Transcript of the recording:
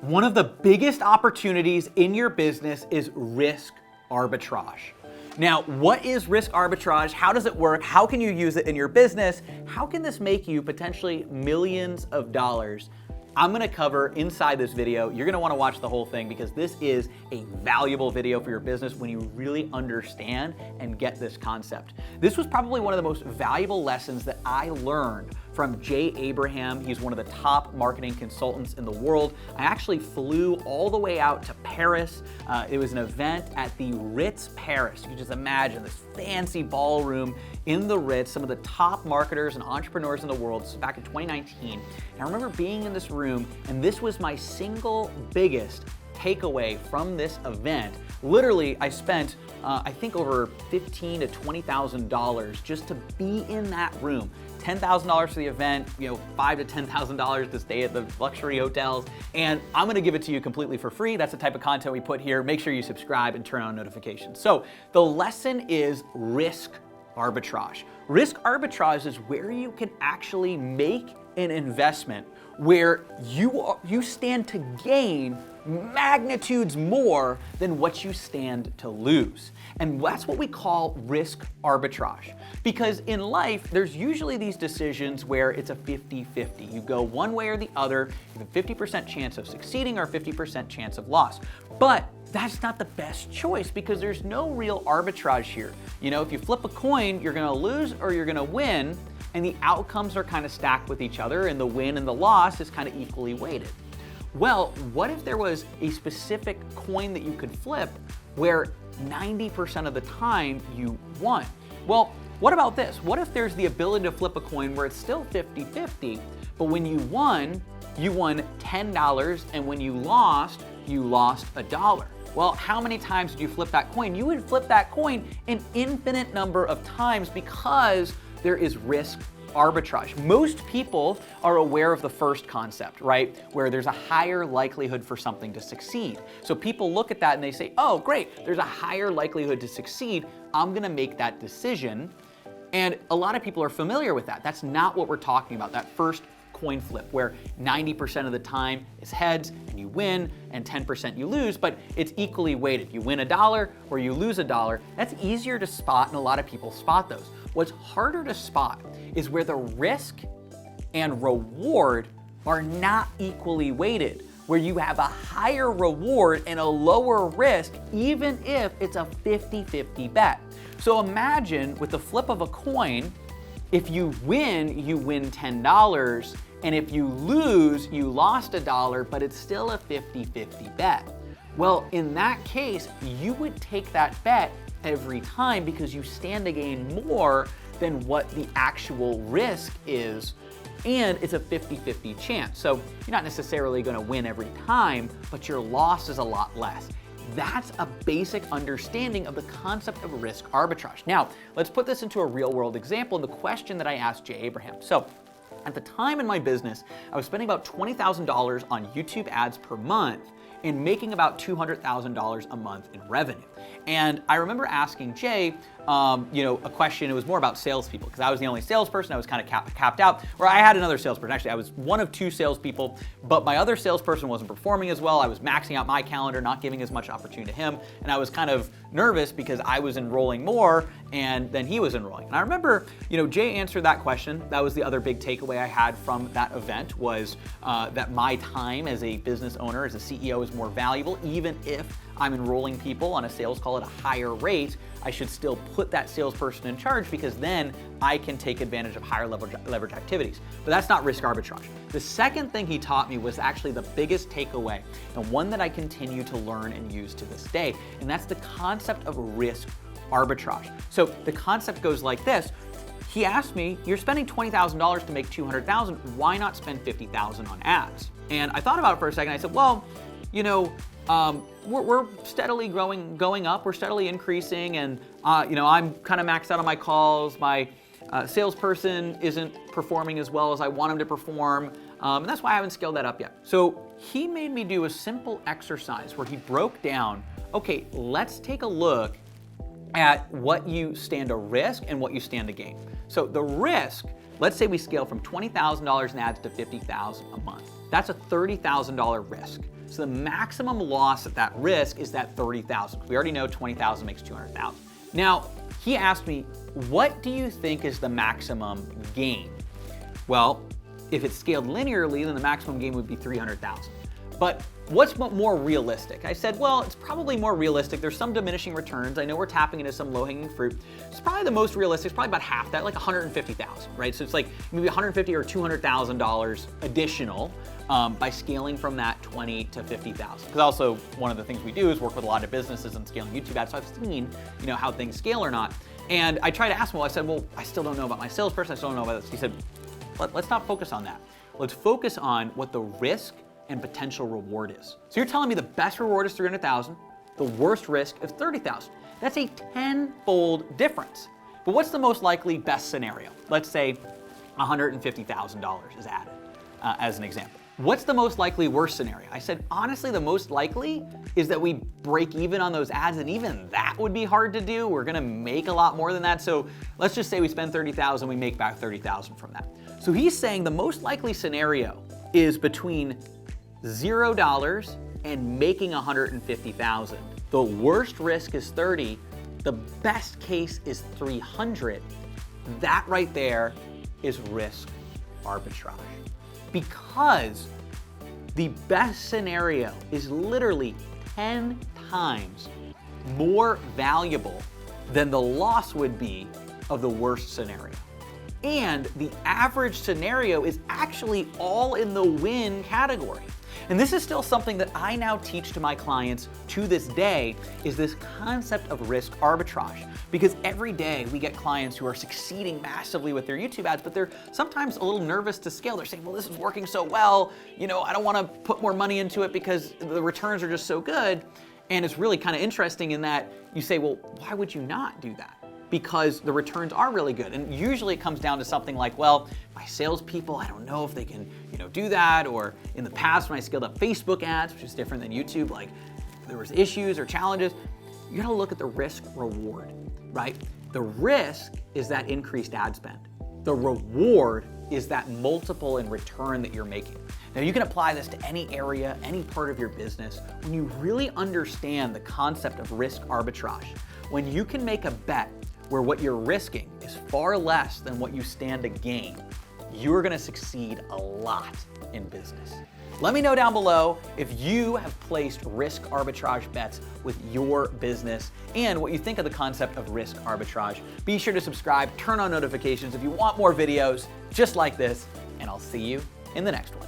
One of the biggest opportunities in your business is risk arbitrage. Now, what is risk arbitrage? How does it work? How can you use it in your business? How can this make you potentially millions of dollars? I'm gonna cover inside this video. You're gonna wanna watch the whole thing because this is a valuable video for your business when you really understand and get this concept. This was probably one of the most valuable lessons that I learned from Jay Abraham. He's one of the top marketing consultants in the world. I actually flew all the way out to Paris. It was an event at the Ritz Paris. You can just imagine this fancy ballroom in the Ritz, some of the top marketers and entrepreneurs in the world. This was back in 2019. And I remember being in this room, and this was my single biggest takeaway from this event. Literally, I spent, I think over $15,000 to $20,000 just to be in that room. $10,000 for the event, $5,000 to $10,000 to stay at the luxury hotels, and I'm gonna give it to you completely for free. That's the type of content we put here. Make sure you subscribe and turn on notifications. So the lesson is risk arbitrage. Risk arbitrage is where you can actually make an investment where you stand to gain magnitudes more than what you stand to lose. And that's what we call risk arbitrage. Because in life, there's usually these decisions where it's a 50-50. You go one way or the other, you have a 50% chance of succeeding or a 50% chance of loss. But that's not the best choice because there's no real arbitrage here. If you flip a coin, you're gonna lose or you're gonna win, and the outcomes are kind of stacked with each other, and the win and the loss is kind of equally weighted. Well, what if there was a specific coin that you could flip where 90% of the time you won? Well, what about this? What if there's the ability to flip a coin where it's still 50-50, but when you won $10, and when you lost $1? Well, how many times did you flip that coin? You would flip that coin an infinite number of times because there is risk arbitrage. Most people are aware of the first concept, right? Where there's a higher likelihood for something to succeed. So people look at that and they say, oh, great, there's a higher likelihood to succeed. I'm gonna make that decision. And a lot of people are familiar with that. That's not what we're talking about, that first coin flip where 90% of the time is heads and you win and 10% you lose, but it's equally weighted. You win $1 or you lose $1. That's easier to spot, and a lot of people spot those. What's harder to spot is where the risk and reward are not equally weighted, where you have a higher reward and a lower risk, even if it's a 50-50 bet. So imagine with the flip of a coin, if you win $10, and if you lose, you lost $1, but it's still a 50-50 bet. Well, in that case, you would take that bet every time because you stand to gain more than what the actual risk is, and it's a 50-50 chance. So you're not necessarily gonna win every time, but your loss is a lot less. That's a basic understanding of the concept of risk arbitrage. Now, let's put this into a real world example, the question that I asked Jay Abraham. So, at the time in my business, I was spending about $20,000 on YouTube ads per month and making about $200,000 a month in revenue. And I remember asking Jay, a question. It was more about salespeople because I was the only salesperson. I was kind of capped out. Or I had another salesperson. Actually, I was one of two salespeople, but my other salesperson wasn't performing as well. I was maxing out my calendar, not giving as much opportunity to him, and I was kind of nervous because I was enrolling more and then he was enrolling. And I remember, Jay answered that question. That was the other big takeaway I had from that event was that my time as a business owner, as a CEO, is more valuable. Even if I'm enrolling people on a sales call at a higher rate, I should still put that salesperson in charge because then I can take advantage of higher leverage activities. But that's not risk arbitrage. The second thing he taught me was actually the biggest takeaway and one that I continue to learn and use to this day, and that's the concept of risk arbitrage. So the concept goes like this. He asked me, you're spending $20,000 to make $200,000, why not spend $50,000 on ads? And I thought about it for a second. I said, well, we're steadily going up, we're steadily increasing, and I'm kind of maxed out on my calls. My salesperson isn't performing as well as I want him to perform, and that's why I haven't scaled that up yet. So he made me do a simple exercise where he broke down, okay, let's take a look at what you stand to risk and what you stand to gain. So the risk, let's say we scale from $20,000 in ads to $50,000 a month. That's a $30,000 risk. So the maximum loss at that risk is that 30,000. We already know 20,000 makes 200,000. Now, he asked me, what do you think is the maximum gain? Well, if it's scaled linearly, then the maximum gain would be 300,000. But what's more realistic? I said, well, it's probably more realistic. There's some diminishing returns. I know we're tapping into some low-hanging fruit. It's probably the most realistic. It's probably about half that, like 150,000, right? So it's like maybe 150 or $200,000 additional by scaling from that 20 to 50,000. Because also one of the things we do is work with a lot of businesses and scaling YouTube ads. So I've seen, how things scale or not. And I tried to ask him, I said, well, I still don't know about my salesperson. I still don't know about this. He said, let's not focus on that. Let's focus on what the risk and potential reward is. So you're telling me the best reward is 300,000, the worst risk is 30,000. That's a 10-fold difference. But what's the most likely best scenario? Let's say $150,000 is added as an example. What's the most likely worst scenario? I said, honestly, the most likely is that we break even on those ads, and even that would be hard to do. We're gonna make a lot more than that. So let's just say we spend 30,000, we make back 30,000 from that. So he's saying the most likely scenario is between $0 and making 150,000. The worst risk is 30. The best case is 300. That right there is risk arbitrage. Because the best scenario is literally 10 times more valuable than the loss would be of the worst scenario. And the average scenario is actually all in the win category. And this is still something that I now teach to my clients to this day, is this concept of risk arbitrage. Because every day we get clients who are succeeding massively with their YouTube ads, but they're sometimes a little nervous to scale. They're saying, well, this is working so well, I don't want to put more money into it because the returns are just so good. And it's really kind of interesting in that you say, well, why would you not do that? Because the returns are really good. And usually it comes down to something like, well, my salespeople, I don't know if they can, do that. Or in the past when I scaled up Facebook ads, which is different than YouTube, like there was issues or challenges. You gotta look at the risk reward, right? The risk is that increased ad spend. The reward is that multiple in return that you're making. Now you can apply this to any area, any part of your business. When you really understand the concept of risk arbitrage, when you can make a bet where what you're risking is far less than what you stand to gain, you're gonna succeed a lot in business. Let me know down below if you have placed risk arbitrage bets with your business and what you think of the concept of risk arbitrage. Be sure to subscribe, turn on notifications if you want more videos just like this, and I'll see you in the next one.